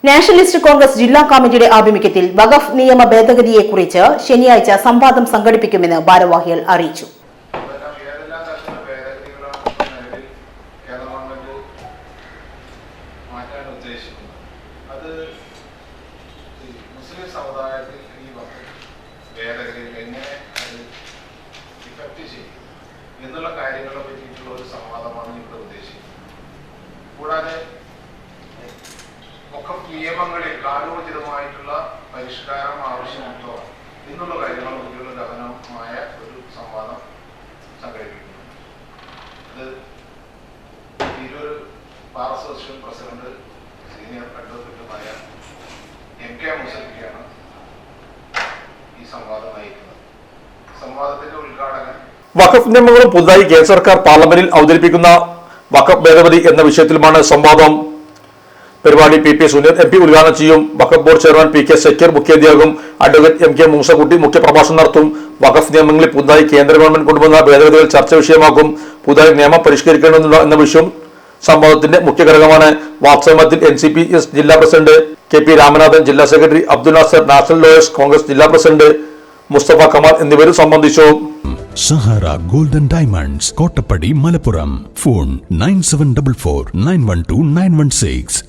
Nationalist Congress ജില്ലാ കമ്മിറ്റിയുടെ ആഭിമുഖ്യത്തിൽ വഖഫ് നിയമ ഭേദഗതിയെക്കുറിച്ച് ശനിയാഴ്ച സംവാദം സംഘടിപ്പിക്കുമെന്ന് ഭാരവാഹികൾ അറിയിച്ചു. എന്നുള്ള കാര്യങ്ങളെ പറ്റിയിട്ടുള്ള ഒരു സംവാദമാണ് ഇവിടെ ഉദ്ദേശിക്കുന്നത്. കൂടാതെ വഖഫ് നിയമങ്ങളിൽ കാലോചിതമായിട്ടുള്ള പരിഷ്കാരം ആവശ്യമുണ്ടോ എന്നുള്ള കാര്യങ്ങളെ പറ്റിയുള്ള ഗഹനമായ ഒരു സംവാദം സംഘടിപ്പിക്കുന്നു. ഇത് Tirur bar association president senior അഡ്വക്കേറ്റുമായ MK മുസഫിക്കാണ് ഈ സംവാദം നയിക്കുന്നത്. സംവാദത്തിന്റെ ഉദ്ഘാടകൻ വഖഫ് നിയമങ്ങളും പുതുതായി കേന്ദ്ര സർക്കാർ പാർലമെന്റിൽ അവതരിപ്പിക്കുന്ന വഖഫ് ഭേദഗതി എന്ന വിഷയത്തിലുമാണ് സംവാദം. പരിപാടി PP സുനീർ MP ഉദ്ഘാടനം ചെയ്യും. വഖഫ് ബോർഡ് ചെയർമാൻ PK സക്കീർ മുഖ്യാതിഥിയാകും. അഡ്വക്കേറ്റ് MK മൂസക്കുട്ടി മുഖ്യപ്രഭാഷണം നടത്തും. വഖഫ് നിയമങ്ങളിൽ പുതുതായി കേന്ദ്ര ഗവൺമെന്റ് കൊണ്ടുവന്ന ഭേദഗതികൾ ചർച്ച വിഷയമാക്കും. പുതുതായി നിയമം പരിഷ്കരിക്കേണ്ടതുണ്ടോ എന്ന വിഷയം സംവാദത്തിന്റെ മുഖ്യ ഘടകമാണ്. വാക്സമത്തിൽ NCPS ജില്ലാ പ്രസിഡന്റ് KP രാമനാഥൻ, ജില്ലാ secretary Abdul Nasser, national lawyers congress ജില്ലാ പ്രസിഡന്റ് മുസ്തഫ കമാൽ എന്നിവരും സംബന്ധിച്ചു. Sahara golden diamonds, Kottappadi, Malappuram. Phone 9744 912 916.